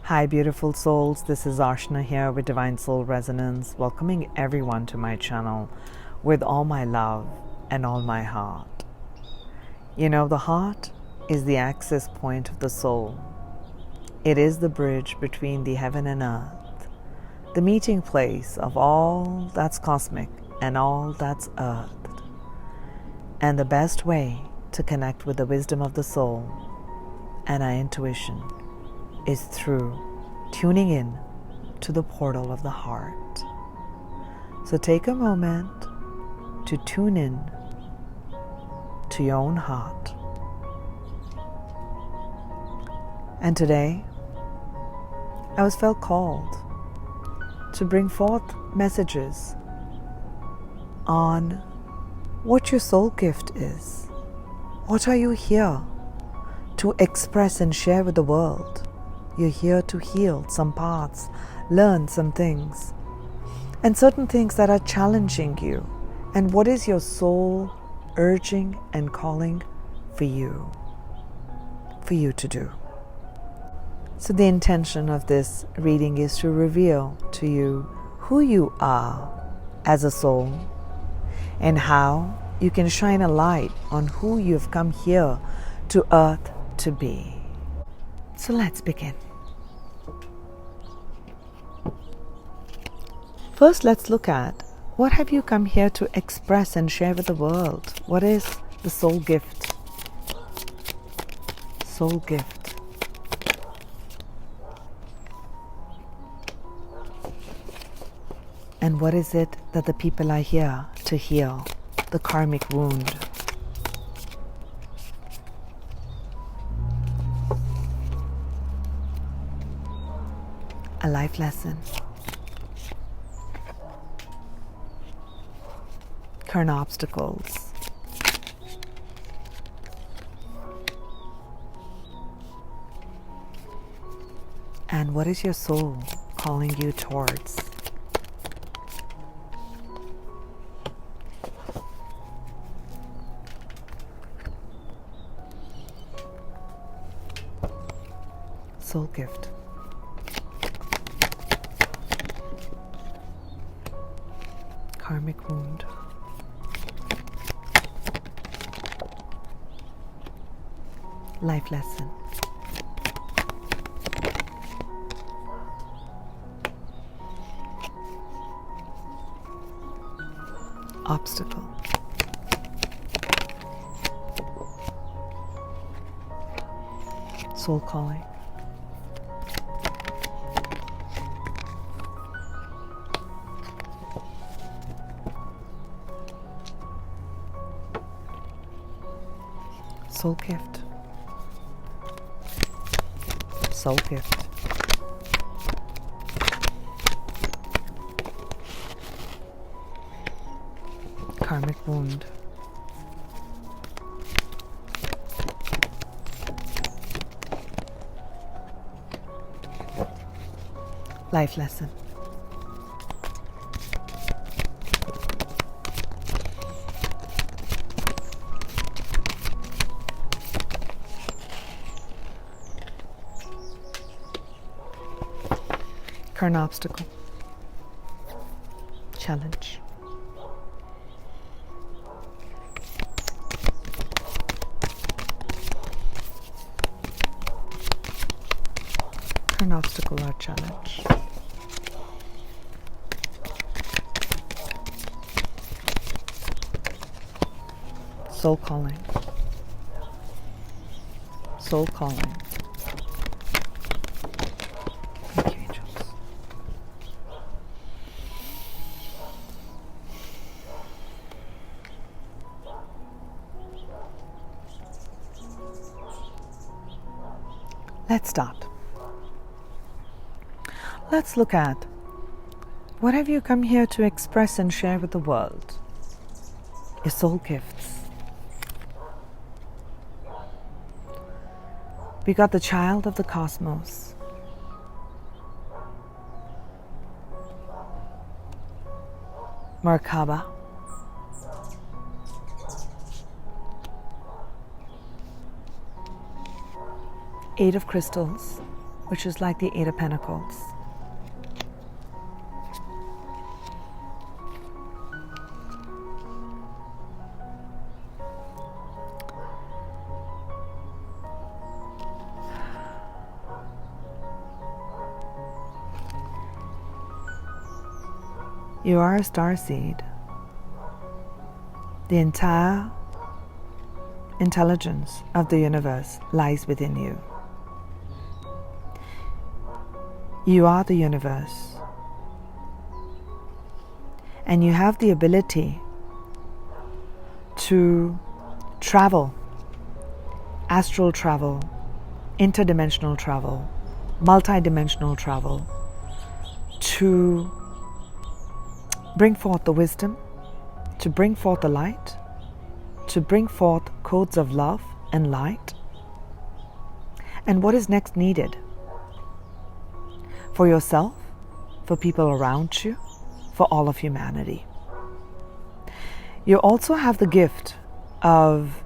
Hi beautiful souls, this is Archana here with Divine Soul Resonance, welcoming everyone to my channel with all my love and all my heart. You know, the heart is the access point of the soul. It is the bridge between the heaven and earth, the meeting place of all that's cosmic and all that's earth. And the best way to connect with the wisdom of the soul and our intuition is through tuning in to the portal of the heart. So take a moment to tune in to your own heart. And today, I was felt called to bring forth messages on what your soul gift is. What are you here to express and share with the world? You're here to heal some paths, learn some things, and certain things that are challenging you. And what is your soul urging and calling for you to do? So the intention of this reading is to reveal to you who you are as a soul and how you can shine a light on who you've come here to earth to be. So let's begin. First, let's look at what have you come here to express and share with the world? What is the soul gift? Soul gift. And what is it that the people are here to heal? The karmic wound. A life lesson. Current obstacles. And what is your soul calling you towards? Soul gift. Karmic wound. Life lesson. Obstacle. Soul calling. Soul gift. Soul gift. Karmic wound. Life lesson. Current obstacle. Challenge. Current obstacle or challenge. Soul calling. Soul calling. Thank you, angels. Let's start. Let's look at what have you come here to express and share with the world? Your soul gifts. We got the child of the cosmos. Merkaba. Eight of crystals which is like the Eight of Pentacles. You are a starseed. The entire intelligence of the universe lies within you. You are the universe. And you have the ability to travel, astral travel, interdimensional travel, multidimensional travel, to bring forth the wisdom, to bring forth the light, to bring forth codes of love and light. And what is next needed? For yourself, for people around you, for all of humanity. You also have the gift of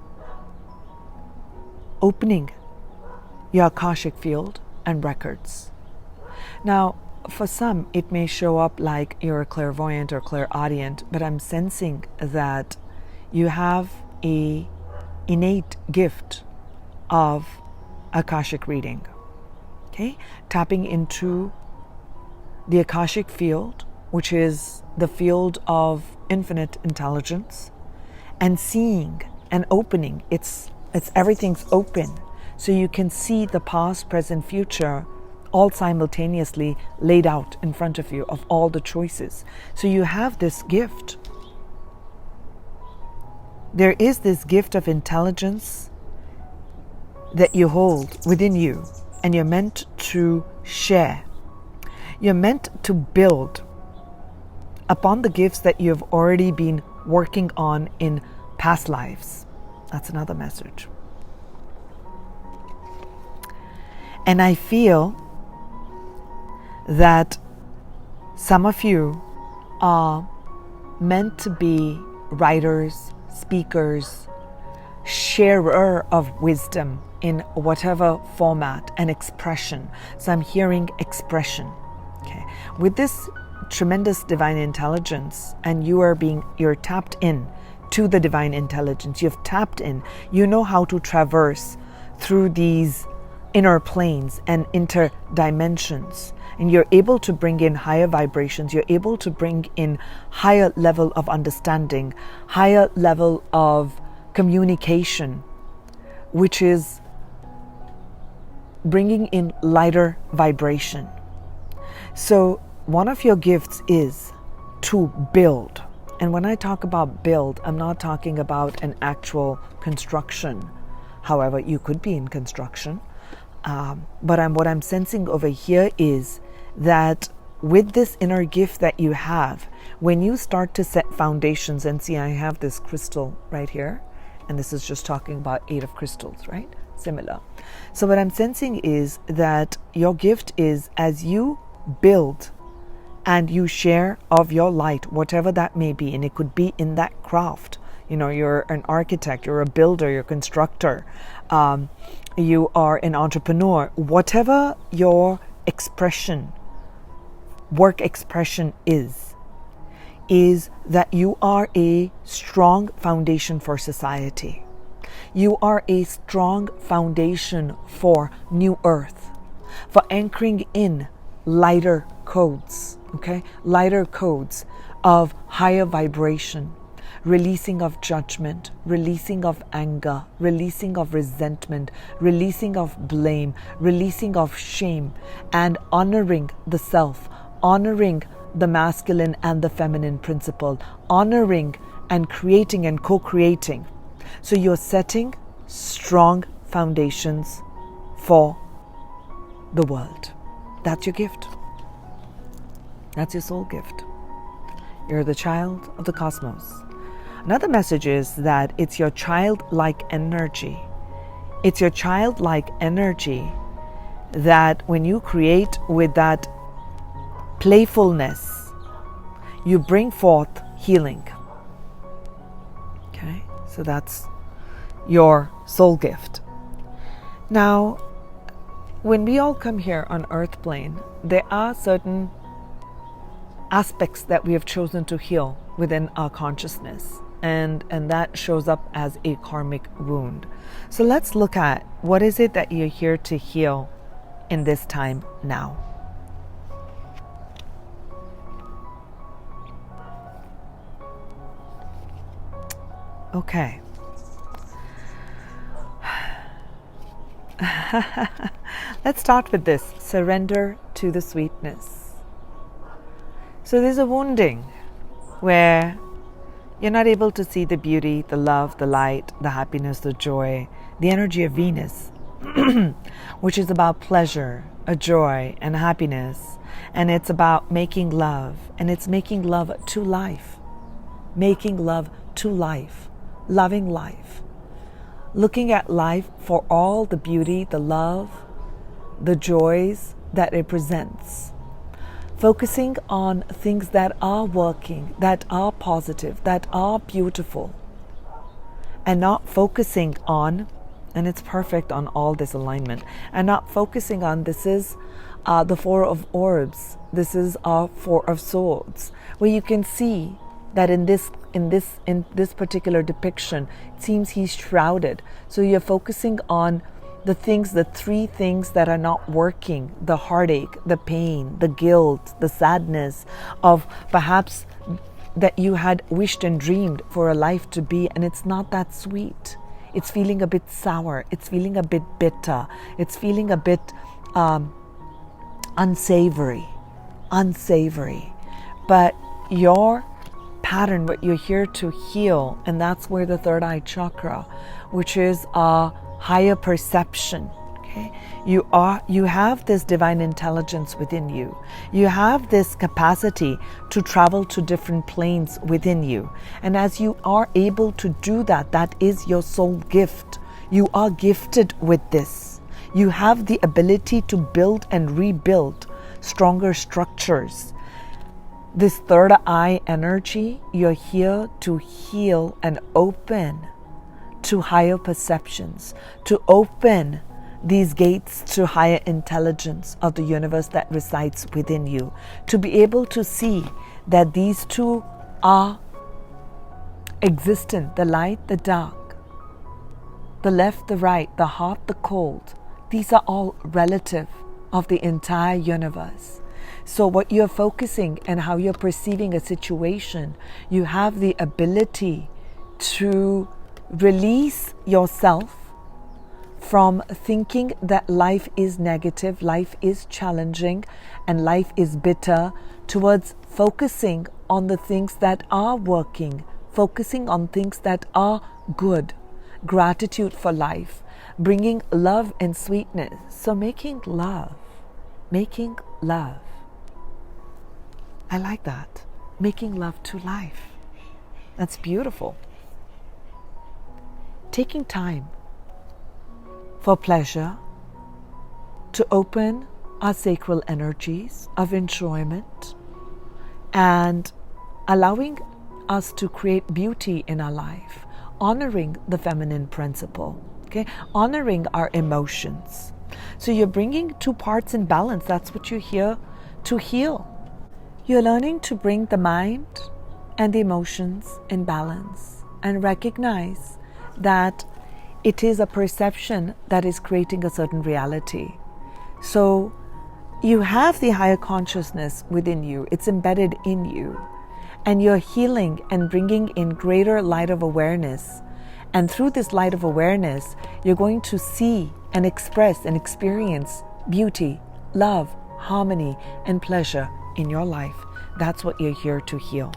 opening your Akashic field and records. Now, for some, it may show up like you're a clairvoyant or clairaudient, but I'm sensing that you have a innate gift of Akashic reading. Okay? Tapping into the Akashic field, which is the field of infinite intelligence, and seeing and opening. It's everything's open. So you can see the past, present, future all simultaneously laid out in front of you of all the choices. So you have this gift. There is this gift of intelligence that you hold within you, and you're meant to share. You're meant to build upon the gifts that you've already been working on in past lives. That's another message. And I feel that some of you are meant to be writers, speakers, sharer of wisdom in whatever format and expression. So I'm hearing expression. Okay. With this tremendous divine intelligence, and you're tapped in to the divine intelligence. You've tapped in. You know how to traverse through these inner planes and interdimensions. And you're able to bring in higher vibrations. You're able to bring in higher level of understanding, higher level of communication, which is bringing in lighter vibration. So one of your gifts is to build. And when I talk about build, I'm not talking about an actual construction. However, you could be in construction. But what I'm sensing over here is that with this inner gift that you have, when you start to set foundations, and see, I have this crystal right here, and this is just talking about 8 of crystals, right? Similar. So what I'm sensing is that your gift is, as you build and you share of your light, whatever that may be, and it could be in that craft. You know, you're an architect, you're a builder, you're a constructor, you are an entrepreneur, whatever your expression, work expression is that you are a strong foundation for society. You are a strong foundation for New Earth, for anchoring in lighter codes, okay? Lighter codes of higher vibration, releasing of judgment, releasing of anger, releasing of resentment, releasing of blame, releasing of shame, and honoring the self, honoring the masculine and the feminine principle, honoring and creating and co-creating. So you're setting strong foundations for the world. That's your gift. That's your soul gift. You're the child of the cosmos. Another message is that it's your childlike energy. It's your childlike energy that when you create with that playfulness, you bring forth healing. Okay, so that's your soul gift. Now, when we all come here on earth plane, there are certain aspects that we have chosen to heal within our consciousness, and that shows up as a karmic wound. So let's look at what is it that you're here to heal in this time now. Okay. Let's start with this. Surrender to the sweetness. So there's a wounding where you're not able to see the beauty, the love, the light, the happiness, the joy, the energy of Venus, which is about pleasure, a joy, and happiness. And it's about making love. And it's making love to life. Making love to life. Loving life. Looking at life for all the beauty, the love, the joys that it presents. Focusing on things that are working, that are positive, that are beautiful. And not focusing on, and it's perfect on all this alignment, and not focusing on this is the Four of Orbs, this is our Four of Swords, where you can see that in this particular depiction, it seems he's shrouded. So you're focusing on the things, the three things that are not working, the heartache, the pain, the guilt, the sadness of perhaps that you had wished and dreamed for a life to be, and it's not that sweet. It's feeling a bit sour. It's feeling a bit bitter. It's feeling a bit unsavory. But your pattern, what you're here to heal, and that's where the third eye chakra, which is a higher perception. Okay, you have this divine intelligence within you. You have this capacity to travel to different planes within you, and as you are able to do that, that is your soul gift. You are gifted with this. You have the ability to build and rebuild stronger structures. This third eye energy, you're here to heal and open to higher perceptions, to open these gates to higher intelligence of the universe that resides within you, to be able to see that these two are existent, the light, the dark, the left, the right, the hot, the cold. These are all relative of the entire universe. So what you're focusing and how you're perceiving a situation, you have the ability to release yourself from thinking that life is negative, life is challenging, and life is bitter, towards focusing on the things that are working, focusing on things that are good, gratitude for life, bringing love and sweetness. So making love. I like that. Making love to life. That's beautiful. Taking time for pleasure, to open our sacral energies of enjoyment, and allowing us to create beauty in our life, honoring the feminine principle, okay? Honoring our emotions. So you're bringing two parts in balance. That's what you're here to heal. You're learning to bring the mind and the emotions in balance and recognize that it is a perception that is creating a certain reality. So you have the higher consciousness within you. It's embedded in you. And you're healing and bringing in greater light of awareness. And through this light of awareness, you're going to see and express and experience beauty, love, harmony, and pleasure in your life. That's what you're here to heal.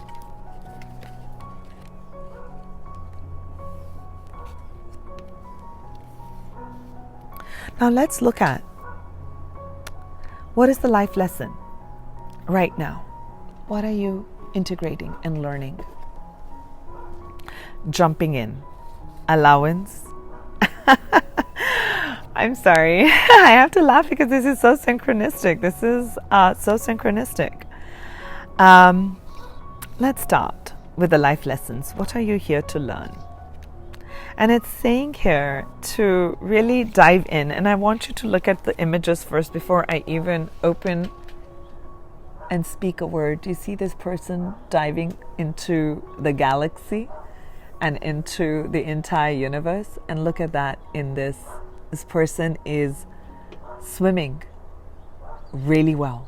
Now let's look at what is the life lesson right now. What are you integrating and learning? Jumping in. Allowance. I'm sorry. I have to laugh because this is so synchronistic. This is so synchronistic. Let's start with the life lessons. What are you here to learn? And it's saying here to really dive in. And I want you to look at the images first before I even open and speak a word. Do you see this person diving into the galaxy and into the entire universe? And look at that in this. This person is swimming really well.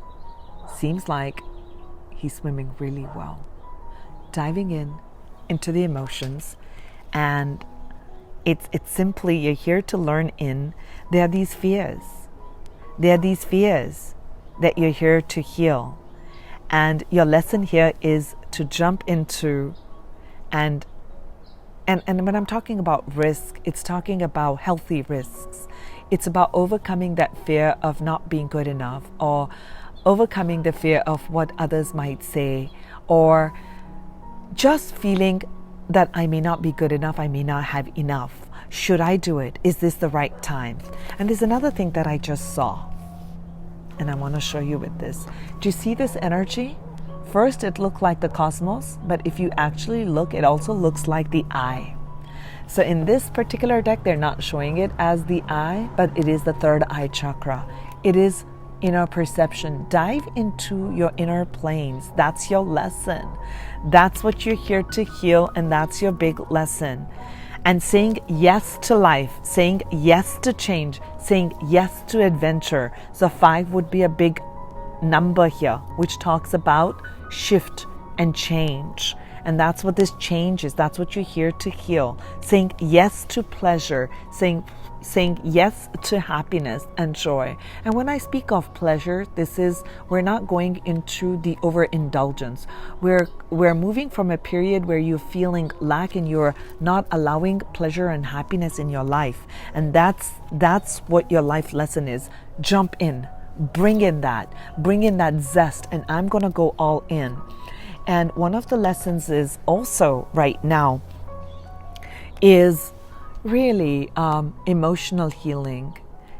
Seems like he's swimming really well. Diving into the emotions. And it's simply, you're here to learn in. There are these fears. There are these fears that you're here to heal. And your lesson here is to jump into and when I'm talking about risk, it's talking about healthy risks. It's about overcoming that fear of not being good enough, or overcoming the fear of what others might say, or just feeling that I may not be good enough, I may not have enough. Should I do it? Is this the right time? And there's another thing that I just saw, and I want to show you with this. Do you see this energy? First, it looked like the cosmos, but if you actually look, it also looks like the eye. So in this particular deck, they're not showing it as the eye, but it is the third eye chakra. It is inner perception. Dive into your inner planes. That's your lesson. That's what you're here to heal, and that's your big lesson. And saying yes to life, saying yes to change, saying yes to adventure. So 5 would be a big number here, which talks about shift and change. And that's what this change is. That's what you're here to heal. Saying yes to pleasure, saying yes to happiness and joy. And when I speak of pleasure, this is, we're not going into the overindulgence. We're moving from a period where you're feeling lack and you're not allowing pleasure and happiness in your life. And that's what your life lesson is. Jump in, bring in that zest, and I'm going to go all in. And one of the lessons is also right now is really emotional healing,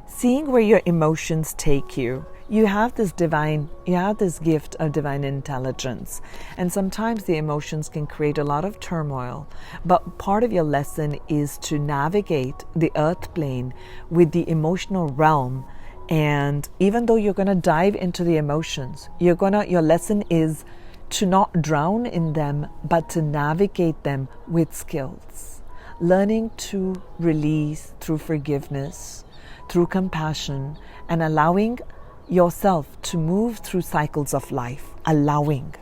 seeing where your emotions take you. You have this gift of divine intelligence, and sometimes the emotions can create a lot of turmoil, but part of your lesson is to navigate the earth plane with the emotional realm. And even though you're going to dive into the emotions, your lesson is to not drown in them, but to navigate them with skills. Learning to release through forgiveness, through compassion, and allowing yourself to move through cycles of life. Allowing.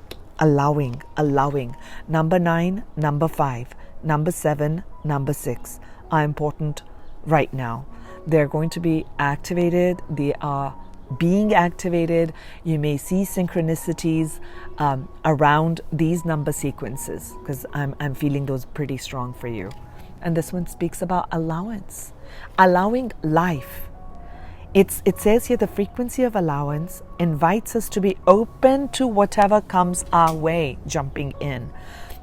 Number 9, number 5, number 7, number 6 are important right now. They're going to be activated. They are being activated. You may see synchronicities around these number sequences, because I'm feeling those pretty strong for you. And this one speaks about allowance, allowing life. It says here the frequency of allowance invites us to be open to whatever comes our way, jumping in,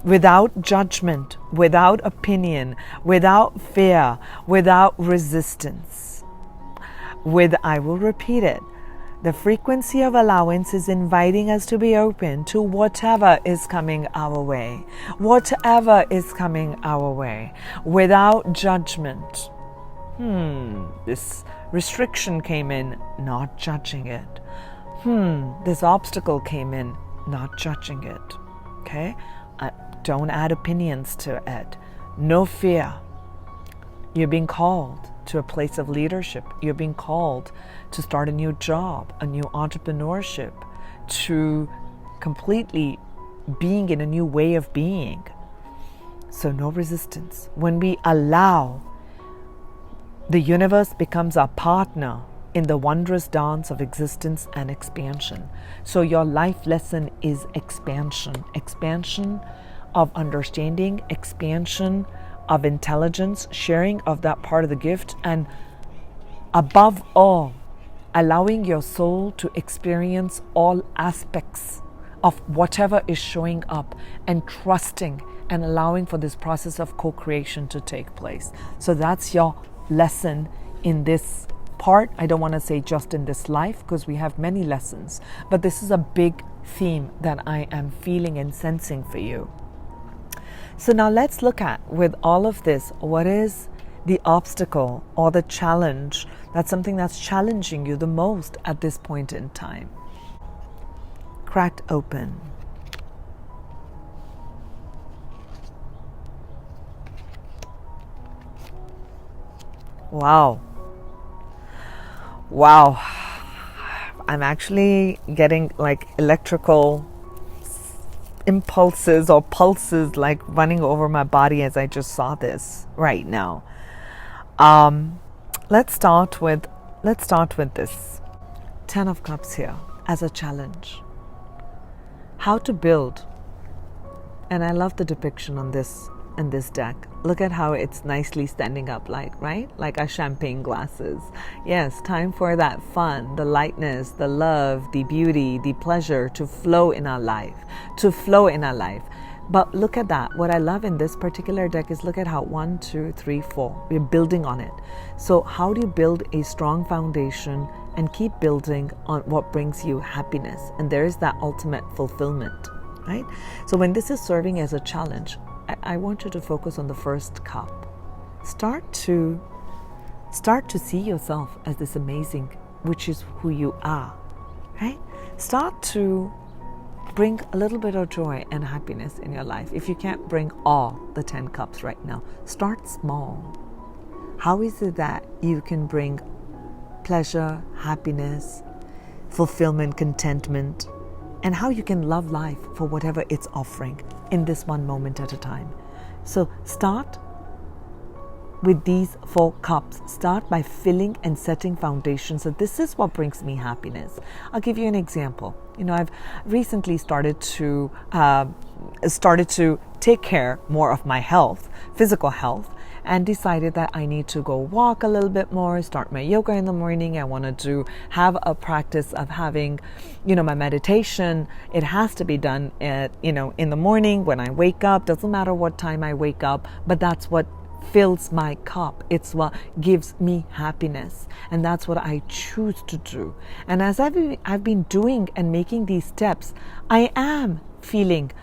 without judgment, without opinion, without fear, without resistance. I will repeat it. The frequency of allowance is inviting us to be open to whatever is coming our way. Whatever is coming our way, without judgment. This restriction came in, not judging it. This obstacle came in, not judging it. Okay? Don't add opinions to it. No fear. You're being called to a place of leadership. You're being called to start a new job, a new entrepreneurship, to completely being in a new way of being. So no resistance. When we allow, the universe becomes our partner in the wondrous dance of existence and expansion. So your life lesson is expansion. Expansion of understanding, expansion of intelligence, sharing of that part of the gift, and above all, allowing your soul to experience all aspects of whatever is showing up, and trusting and allowing for this process of co-creation to take place. So that's your lesson in this part. I don't want to say just in this life, because we have many lessons, but this is a big theme that I am feeling and sensing for you. So now let's look at, with all of this, what is the obstacle or the challenge? That's something that's challenging you the most at this point in time. Cracked open. Wow. Wow. I'm actually getting like electrical impulses or pulses like running over my body as I just saw this right now. Let's start with this 10 of Cups here as a challenge. How to build, and I love the depiction on this in this deck. Look at how it's nicely standing up, like our champagne glasses. Yes, time for that fun, the lightness, the love, the beauty, the pleasure to flow in our life, But look at that. What I love in this particular deck is look at how 1, 2, 3, 4. We're building on it. So how do you build a strong foundation and keep building on what brings you happiness? And there is that ultimate fulfillment, right? So when this is serving as a challenge, I want you to focus on the first cup. Start to see yourself as this amazing, which is who you are, right? Start to bring a little bit of joy and happiness in your life. If you can't bring all the 10 cups right now, start small. How is it that you can bring pleasure, happiness, fulfillment, contentment, and how you can love life for whatever it's offering in this one moment at a time? So start with these 4 cups. Start by filling and setting foundations. So this is what brings me happiness. I'll give you an example. I've recently started to take care more of my health, physical health, and decided that I need to go walk a little bit more, start my yoga in the morning. I wanted to have a practice of having, my meditation. It has to be done in the morning when I wake up. Doesn't matter what time I wake up, but that's what fills my cup. It's what gives me happiness, and that's what I choose to do. And as I've been doing and making these steps, I am feeling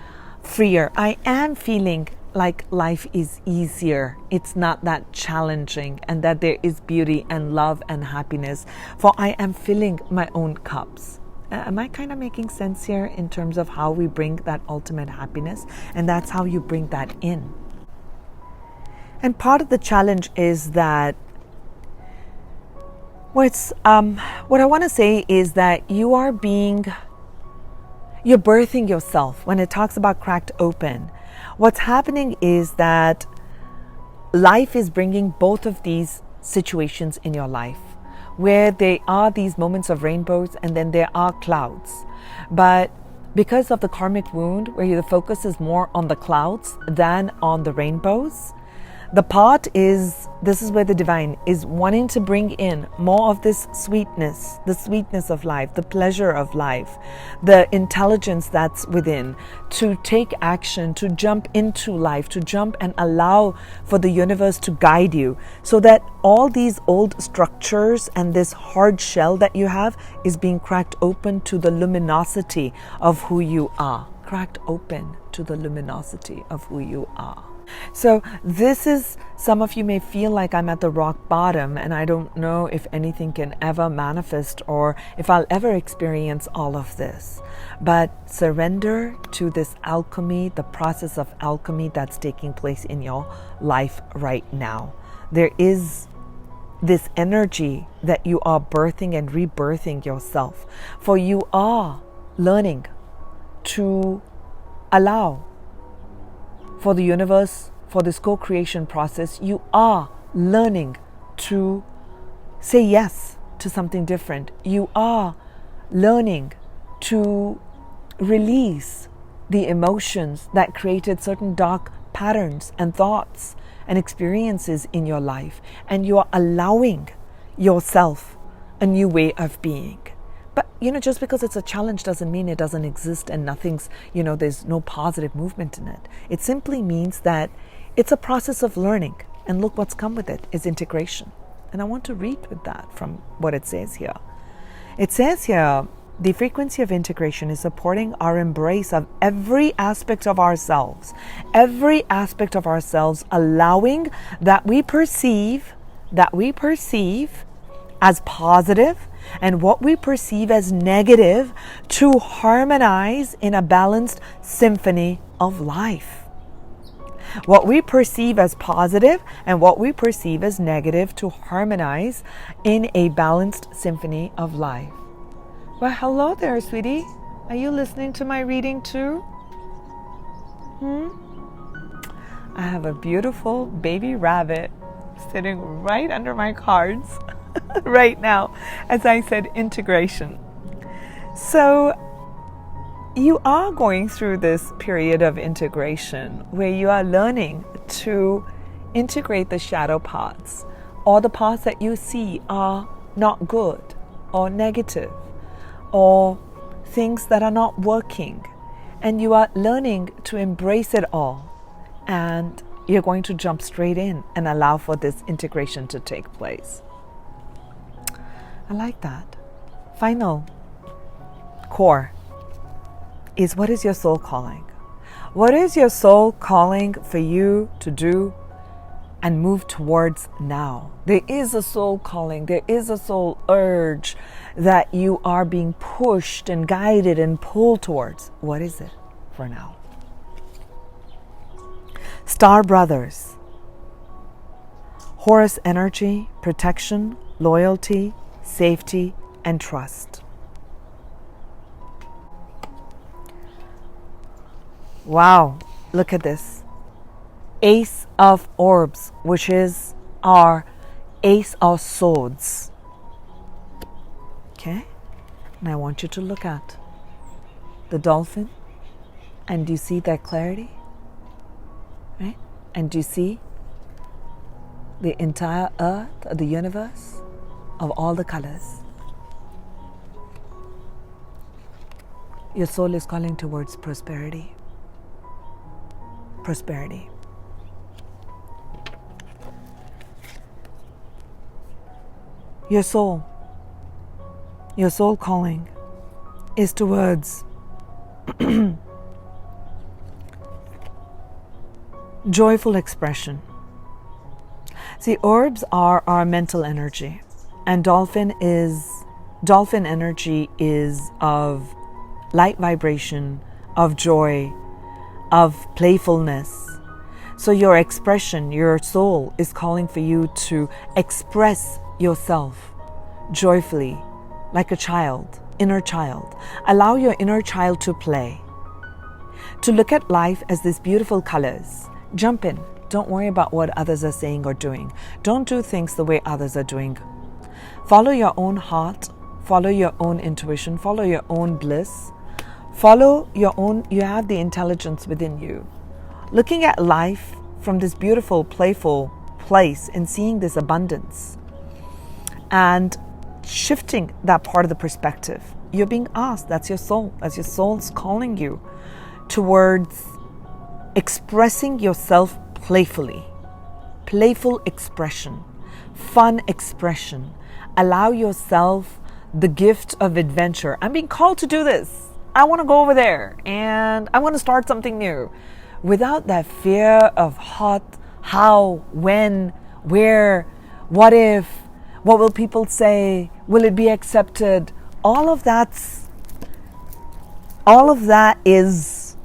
freer. I am feeling like life is easier. It's not that challenging, and that there is beauty and love and happiness, for I am filling my own cups. Am I kind of making sense here in terms of how we bring that ultimate happiness? And that's how you bring that in. And part of the challenge is that what I want to say is that you're birthing yourself. When it talks about cracked open, what's happening is that life is bringing both of these situations in your life, where there are these moments of rainbows and then there are clouds. But because of the karmic wound, where the focus is more on the clouds than on the rainbows, this is where the divine is wanting to bring in more of this sweetness, the sweetness of life, the pleasure of life, the intelligence that's within, to take action, to jump into life, to jump and allow for the universe to guide you, so that all these old structures and this hard shell that you have is being cracked open to the luminosity of who you are. Cracked open to the luminosity of who you are. So this is, some of you may feel like I'm at the rock bottom and I don't know if anything can ever manifest or if I'll ever experience all of this. But surrender to this alchemy, the process of alchemy that's taking place in your life right now. There is this energy that you are birthing and rebirthing yourself, for you are learning to allow for the universe, for this co-creation process. You are learning to say yes to something different. You are learning to release the emotions that created certain dark patterns and thoughts and experiences in your life. And you are allowing yourself a new way of being. But, just because it's a challenge doesn't mean it doesn't exist and nothing's, there's no positive movement in it. It simply means that it's a process of learning. And look what's come with it is integration. And I want to read with that from what it says here. It says here, The frequency of integration is supporting our embrace of every aspect of ourselves. Every aspect of ourselves, allowing that we perceive as positive and what we perceive as negative to harmonize in a balanced symphony of life. What we perceive as positive and what we perceive as negative to harmonize in a balanced symphony of life. Well, hello there, sweetie. Are you listening to my reading too? I have a beautiful baby rabbit sitting right under my cards right now as I said integration. So you are going through this period of integration where you are learning to integrate the shadow parts, or the parts that you see are not good or negative or things that are not working, and you are learning to embrace it all, and you're going to jump straight in and allow for this integration to take place. I like that. Final core is, what is your soul calling? What is your soul calling for you to do and move towards now? There is a soul calling. There is a soul urge that you are being pushed and guided and pulled towards. What is it for now? Star Brothers. Horus energy, protection, loyalty, safety, and trust. Wow, look at this. Ace of Orbs, which is our Ace of Swords. Okay? And I want you to look at the dolphin. And do you see that clarity? Right? And do you see the entire earth, the universe, of all the colors? Your soul is calling towards prosperity. Prosperity. Your soul calling is towards joyful expression. See, orbs are our mental energy, and dolphin energy is of light vibration, of joy, of playfulness. So your expression, your soul is calling for you to express yourself joyfully, like a child, inner child. Allow your inner child to play, to look at life as these beautiful colors. Jump in. Don't worry about what others are saying or doing. Don't do things the way others are doing. Follow your own heart, follow your own intuition, follow your own bliss. Follow your own, you have the intelligence within you. Looking at life from this beautiful, playful place and seeing this abundance and shifting that part of the perspective. You're being asked, that's your soul. That's your soul's calling you towards expressing yourself playfully. Playful expression, fun expression. Allow yourself the gift of adventure. I'm being called to do this. I want to go over there and I want to start something new, without that fear of how, when, where, what if, what will people say, will it be accepted? All of that is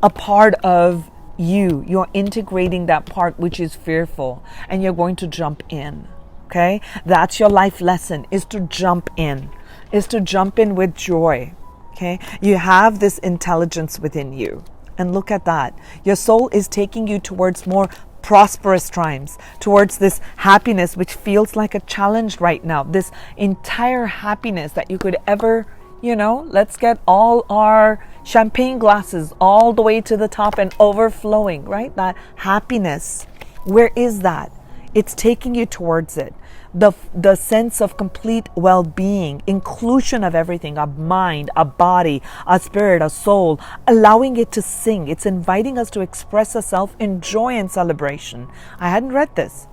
a part of you. You're integrating that part which is fearful, and you're going to jump in. Okay? That's your life lesson, is to jump in with joy. Okay? You have this intelligence within you. And look at that. Your soul is taking you towards more prosperous times, towards this happiness which feels like a challenge right now. This entire happiness that you could ever, let's get all our champagne glasses all the way to the top and overflowing, right? That happiness. Where is that? It's taking you towards it. The sense of complete well-being, inclusion of everything, a mind, a body, a spirit, a soul, allowing it to sing. It's inviting us to express ourselves in joy and celebration. I hadn't read this.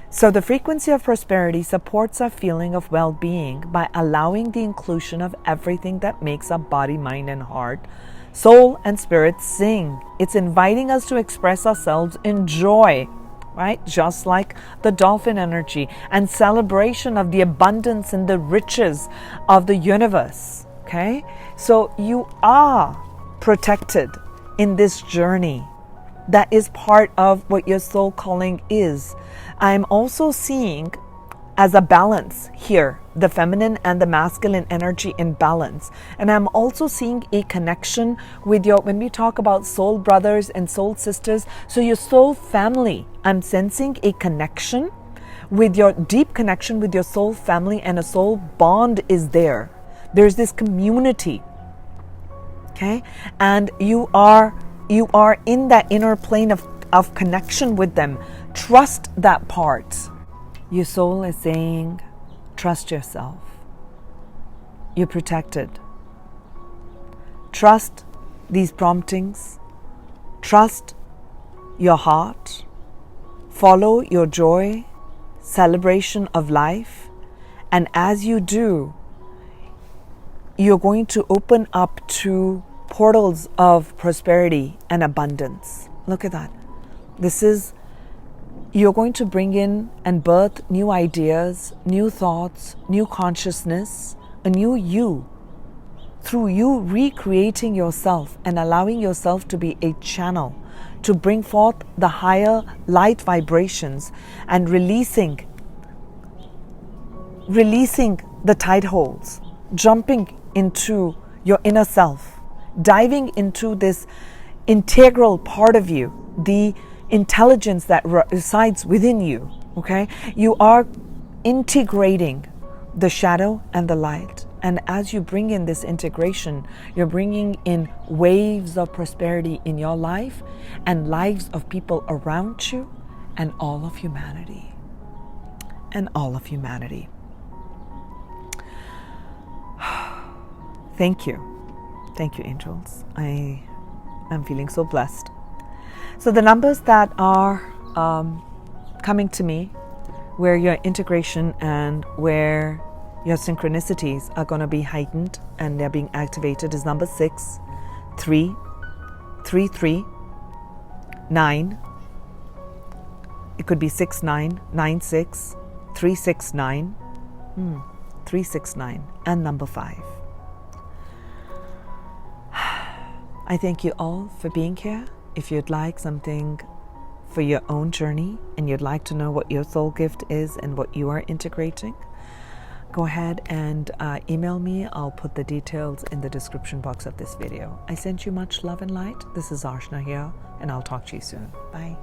So the frequency of prosperity supports our feeling of well-being by allowing the inclusion of everything that makes our body, mind, and heart, soul, and spirit sing. It's inviting us to express ourselves in joy, right? Just like the dolphin energy and celebration of the abundance and the riches of the universe, okay? So you are protected in this journey. That is part of what your soul calling is. I'm also seeing as a balance here, the feminine and the masculine energy in balance. And I'm also seeing a connection with your, when we talk about soul brothers and soul sisters, so your soul family, I'm sensing a connection with your deep connection with your soul family, and a soul bond is there. There's this community, okay? And you are in that inner plane of connection with them. Trust that part. Your soul is saying, trust yourself. You're protected. Trust these promptings. Trust your heart. Follow your joy, celebration of life. And as you do, you're going to open up to portals of prosperity and abundance. Look at that. You're going to bring in and birth new ideas, new thoughts, new consciousness, a new you, through you recreating yourself and allowing yourself to be a channel to bring forth the higher light vibrations and releasing the tide holes, jumping into your inner self, diving into this integral part of you, the intelligence that resides within you, okay? You are integrating the shadow and the light. And as you bring in this integration, you're bringing in waves of prosperity in your life and lives of people around you and all of humanity. And all of humanity. Thank you. Thank you, angels. I am feeling so blessed. So the numbers that are coming to me, where your integration and where your synchronicities are going to be heightened and they're being activated, is number 6, 3, 3, 3, 9. It could be 6, 9, 9, 6, 3, 6, 9, 3, 6, 9, and number 5. I thank you all for being here. If you'd like something for your own journey and you'd like to know what your soul gift is and what you are integrating, go ahead and email me. I'll put the details in the description box of this video. I send you much love and light. This is Archana here, and I'll talk to you soon. Bye.